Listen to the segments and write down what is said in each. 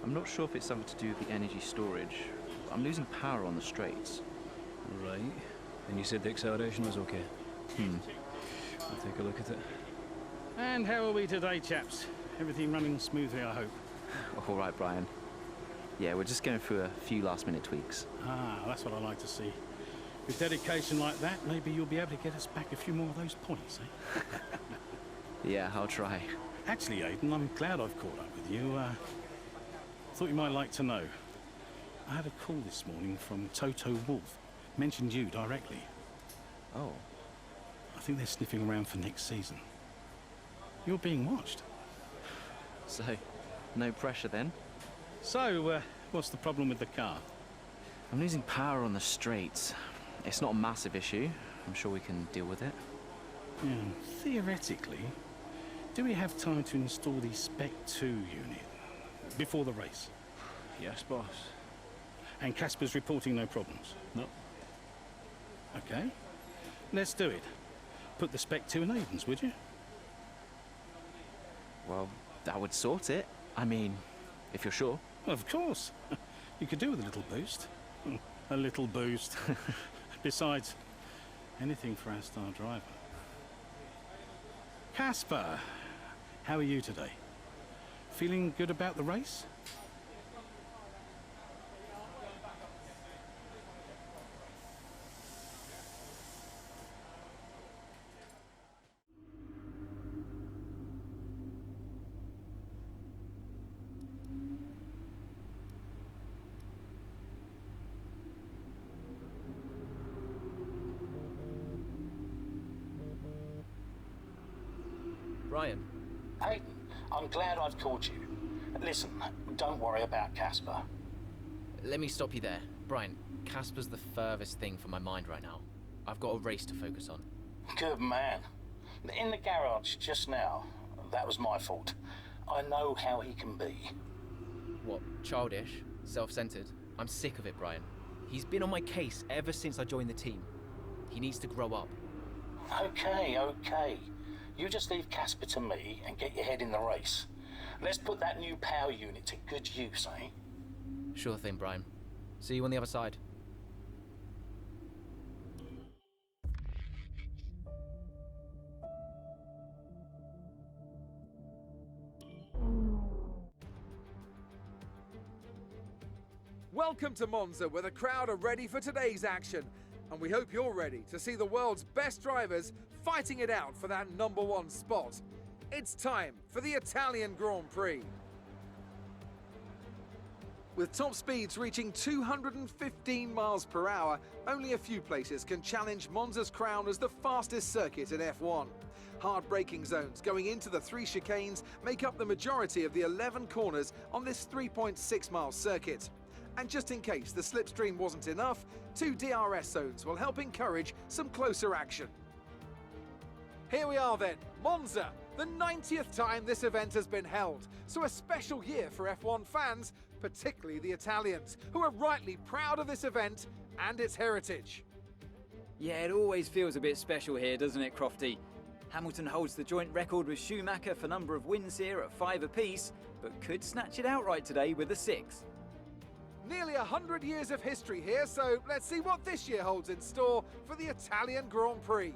I'm not sure if it's something to do with the energy storage. I'm losing power on the straights. Right. And you said the acceleration was okay? I'll take a look at it. And how are we today, chaps? Everything running smoothly, I hope. All right, Brian. Yeah, we're just going through a few last-minute tweaks. Ah, that's what I like to see. With dedication like that, maybe you'll be able to get us back a few more of those points, eh? Yeah, I'll try. Actually, Aiden, I'm glad I've caught up with you. Thought you might like to know. I had a call this morning from Toto Wolff. Mentioned you directly. Oh. I think they're sniffing around for next season. You're being watched. So, no pressure then? So, what's the problem with the car? I'm losing power on the straights. It's not a massive issue. I'm sure we can deal with it. Yeah, theoretically, do we have time to install the Spec 2 unit before the race? Yes, boss. And Casper's reporting no problems? No. Okay. Let's do it. Put the Spec 2 in Aiden's, would you? Well, that would sort it. I mean, if you're sure. Of course. You could do with a little boost. A little boost. Besides, anything for our star driver. Casper, how are you today? Feeling good about the race? Brian. Hayden, I'm glad I've caught you. Listen, don't worry about Casper. Let me stop you there. Brian, Casper's the furthest thing from my mind right now. I've got a race to focus on. Good man. In the garage just now, that was my fault. I know how he can be. What, childish? Self-centered? I'm sick of it, Brian. He's been on my case ever since I joined the team. He needs to grow up. Okay. You just leave Casper to me and get your head in the race. Let's put that new power unit to good use, eh? Sure thing, Brian. See you on the other side. Welcome to Monza, where the crowd are ready for today's action. And we hope you're ready to see the world's best drivers fighting it out for that #1 spot. It's time for the Italian Grand Prix. With top speeds reaching 215 miles per hour, only a few places can challenge Monza's crown as the fastest circuit in F1. Hard braking zones going into the 3 chicanes make up the majority of the 11 corners on this 3.6-mile circuit. And just in case the slipstream wasn't enough, 2 DRS zones will help encourage some closer action. Here we are then, Monza, the 90th time this event has been held. So a special year for F1 fans, particularly the Italians, who are rightly proud of this event and its heritage. Yeah, it always feels a bit special here, doesn't it, Crofty? Hamilton holds the joint record with Schumacher for number of wins here at 5 apiece, but could snatch it outright today with a 6. Nearly 100 years of history here, so let's see what this year holds in store for the Italian Grand Prix.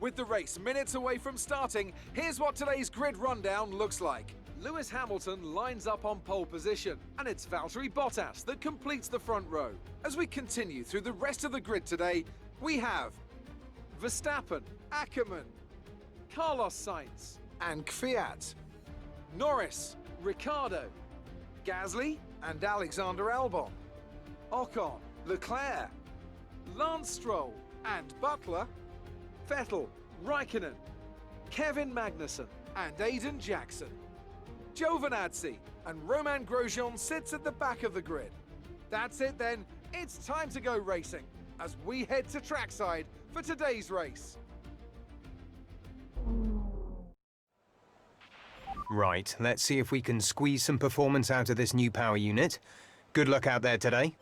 With the race minutes away from starting, here's what today's grid rundown looks like. Lewis Hamilton lines up on pole position, and it's Valtteri Bottas that completes the front row. As we continue through the rest of the grid today, we have Verstappen, Ackermann, Carlos Sainz, and Kvyat, Norris, Ricciardo, Gasly and Alexander Albon, Ocon, Leclerc, Lance Stroll and Butler, Vettel, Raikkonen, Kevin Magnussen and Aiden Jackson. Giovinazzi and Romain Grosjean sits at the back of the grid. That's it then, it's time to go racing as we head to trackside for today's race. Right, let's see if we can squeeze some performance out of this new power unit. Good luck out there today.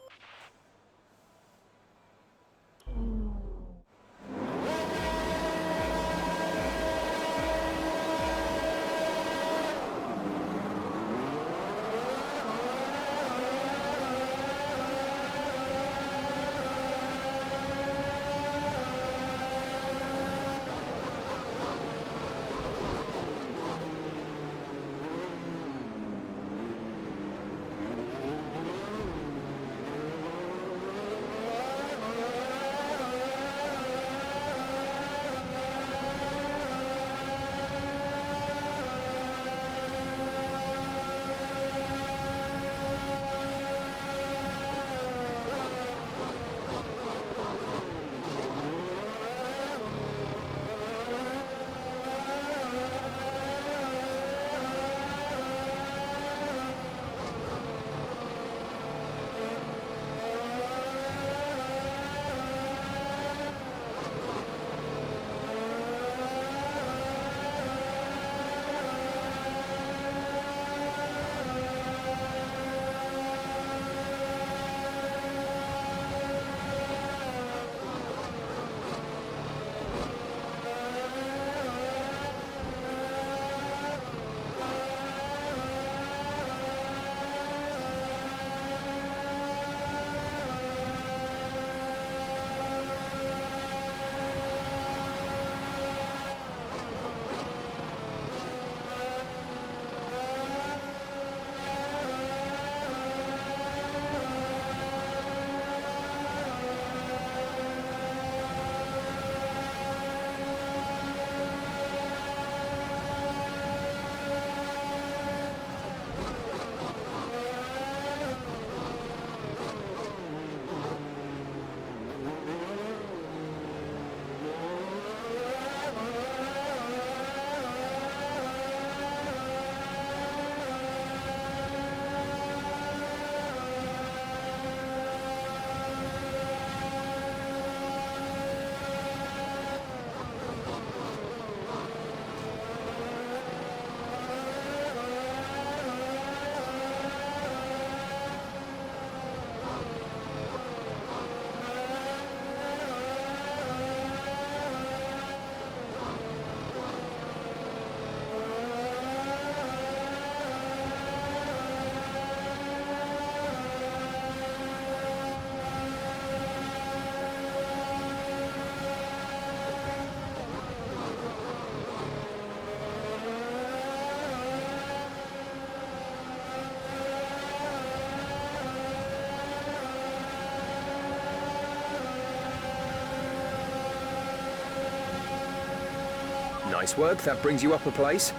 Nice work, that brings you up a place.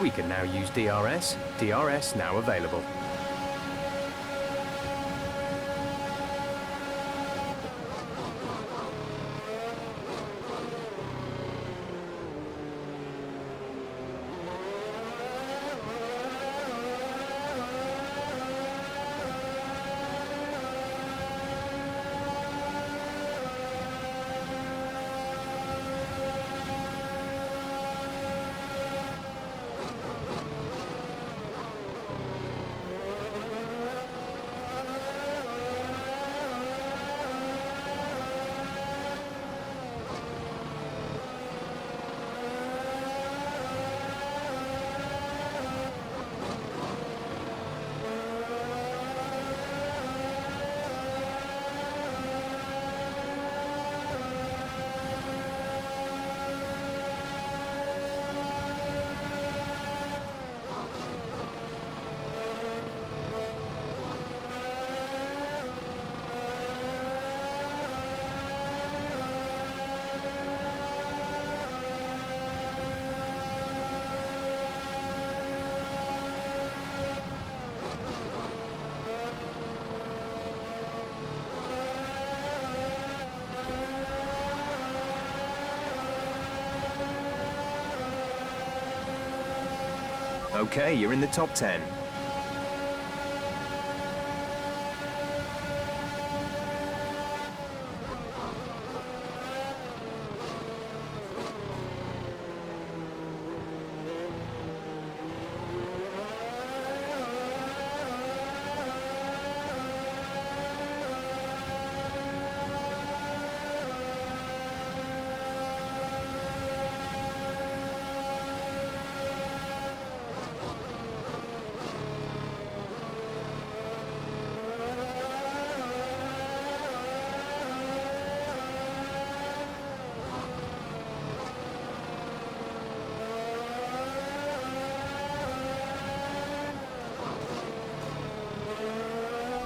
We can now use DRS. DRS now available. Okay, you're in the top 10.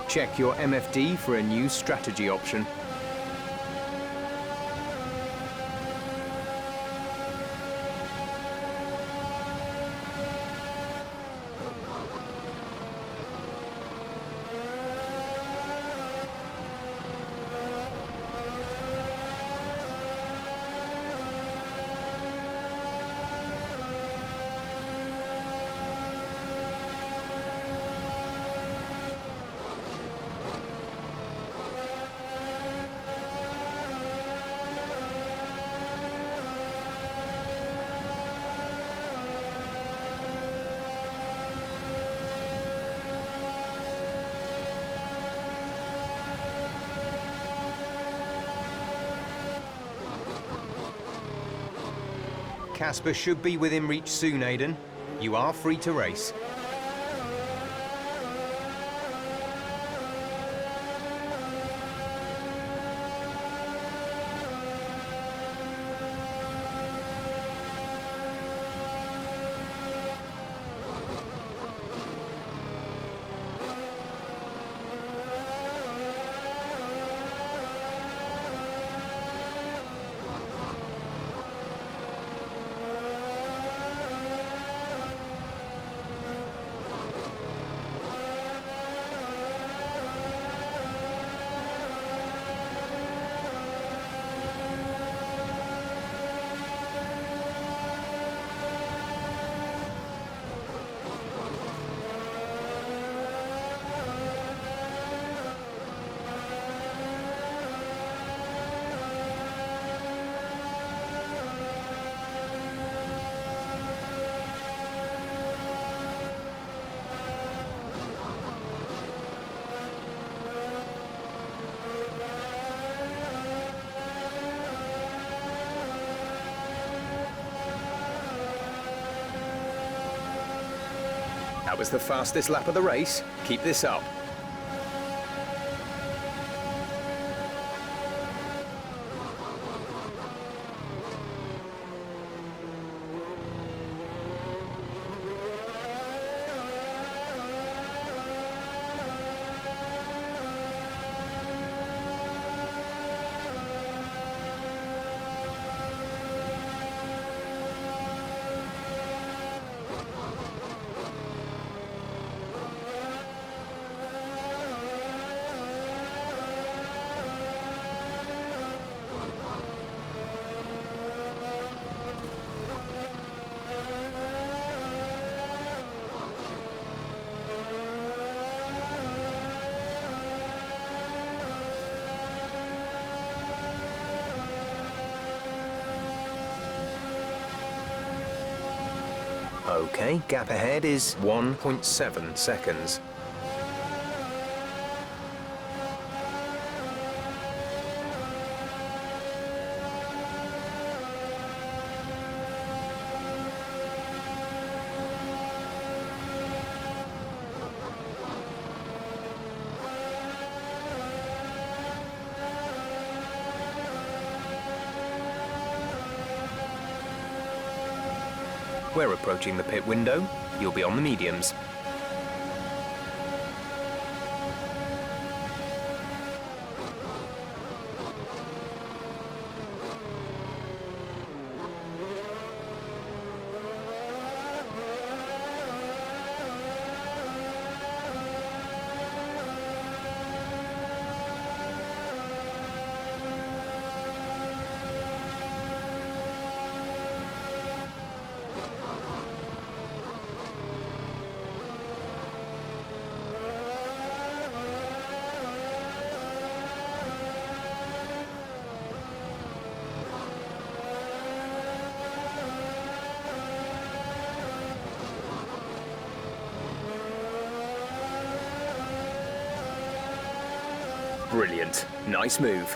Check your MFD for a new strategy option. Casper should be within reach soon, Aiden. You are free to race. That was the fastest lap of the race. Keep this up. Okay, gap ahead is 1.7 seconds. We're approaching the pit window. You'll be on the mediums. Brilliant. Nice move.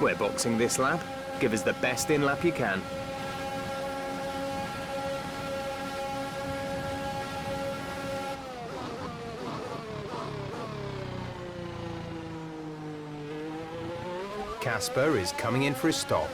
We're boxing this lap. Give us the best in lap you can. Casper is coming in for a stop.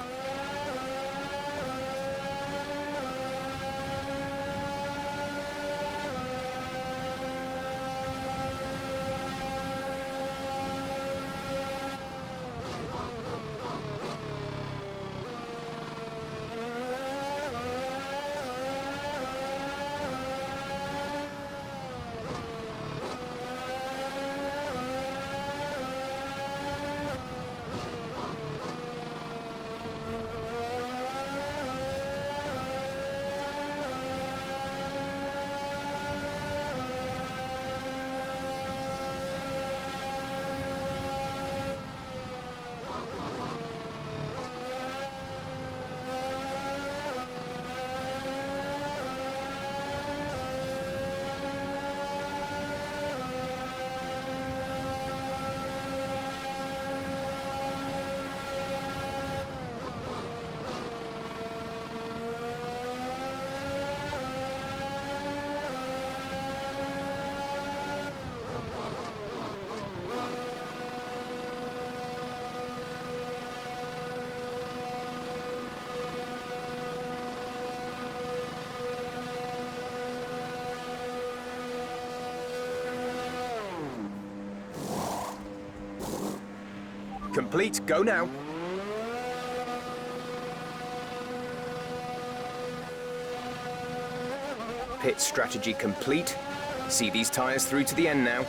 Complete, go now. Pit strategy complete. See these tyres through to the end now.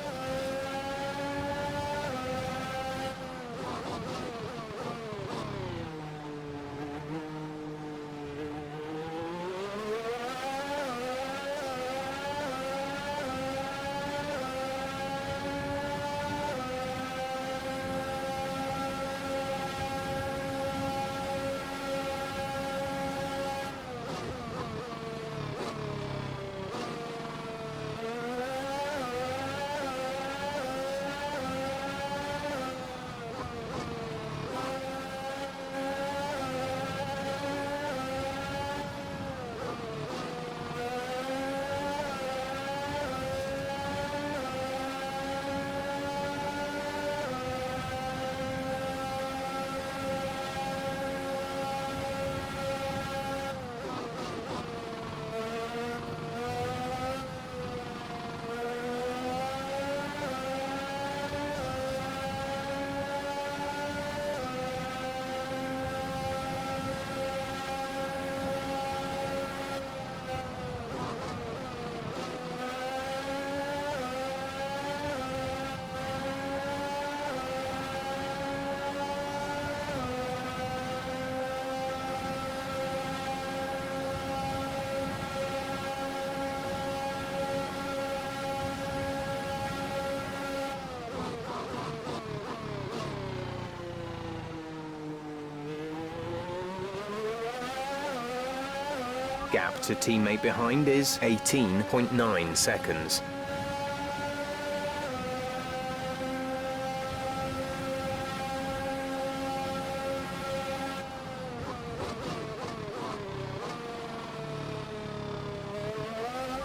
Gap to teammate behind is 18.9 seconds.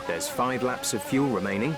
There's 5 laps of fuel remaining.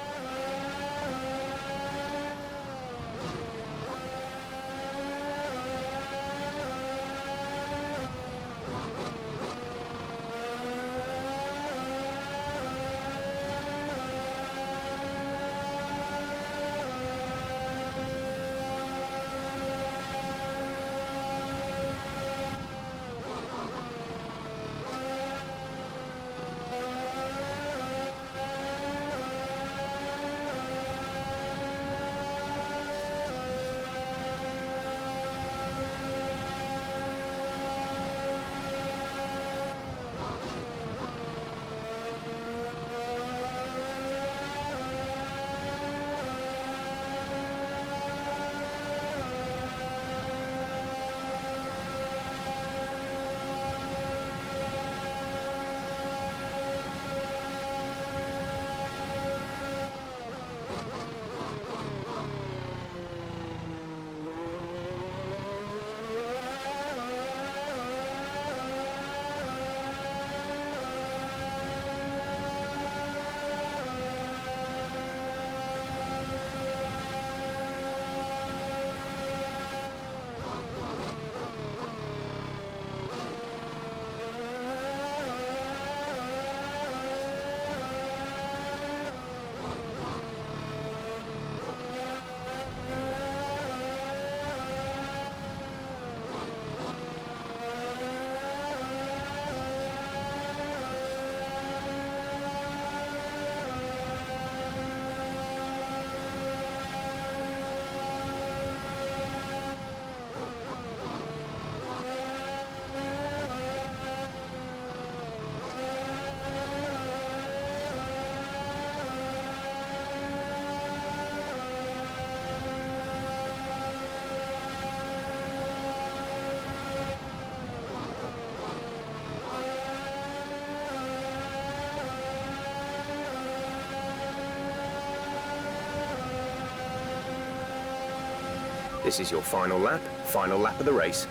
This is your final lap of the race.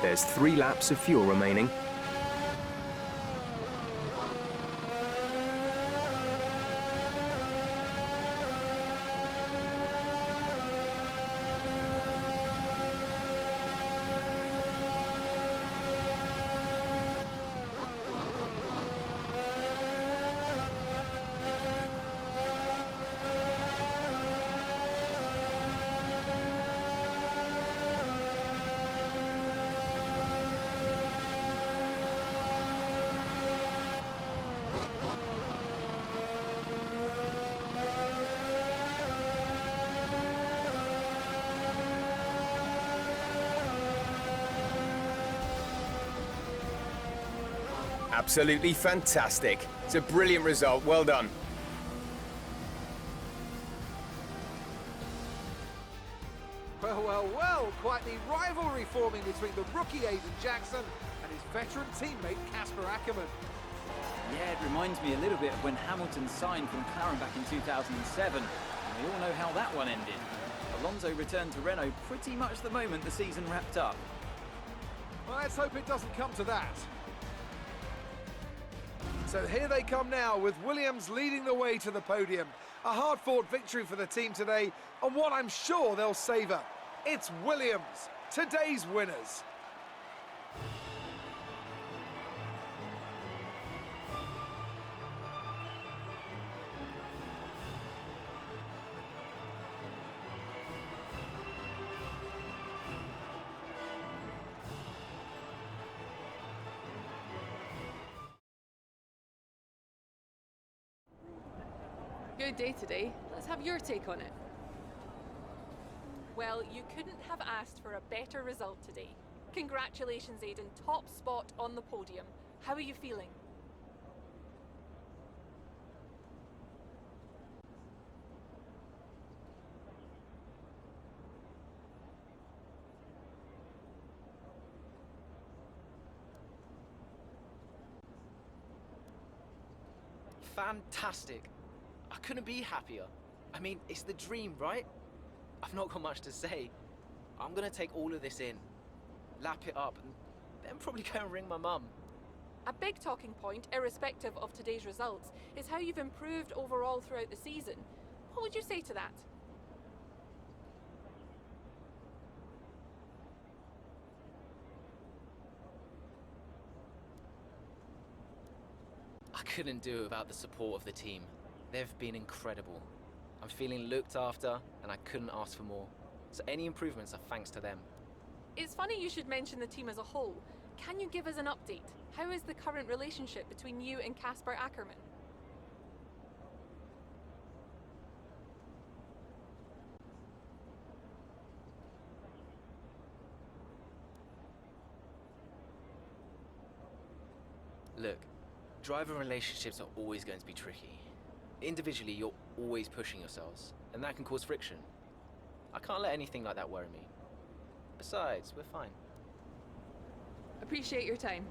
There's 3 laps of fuel remaining. Absolutely fantastic. It's a brilliant result. Well done. Well, well, well, quite the rivalry forming between the rookie Aiden Jackson and his veteran teammate Casper Ackerman. Yeah, it reminds me a little bit of when Hamilton signed from McLaren back in 2007. And we all know how that one ended. Alonso returned to Renault pretty much the moment the season wrapped up. Well, let's hope it doesn't come to that. So here they come now, with Williams leading the way to the podium. A hard-fought victory for the team today, and one I'm sure they'll savour. It's Williams, today's winners. Good day today. Let's have your take on it. Well, you couldn't have asked for a better result today. Congratulations, Aiden. Top spot on the podium. How are you feeling? Fantastic. I couldn't be happier. I mean, it's the dream, right? I've not got much to say. I'm gonna take all of this in, lap it up, and then probably go and ring my mum. A big talking point, irrespective of today's results, is how you've improved overall throughout the season. What would you say to that? I couldn't do without the support of the team. They've been incredible. I'm feeling looked after, and I couldn't ask for more. So any improvements are thanks to them. It's funny you should mention the team as a whole. Can you give us an update? How is the current relationship between you and Casper Ackerman? Look, driver relationships are always going to be tricky. Individually, you're always pushing yourselves, and that can cause friction. I can't let anything like that worry me. Besides, we're fine. Appreciate your time.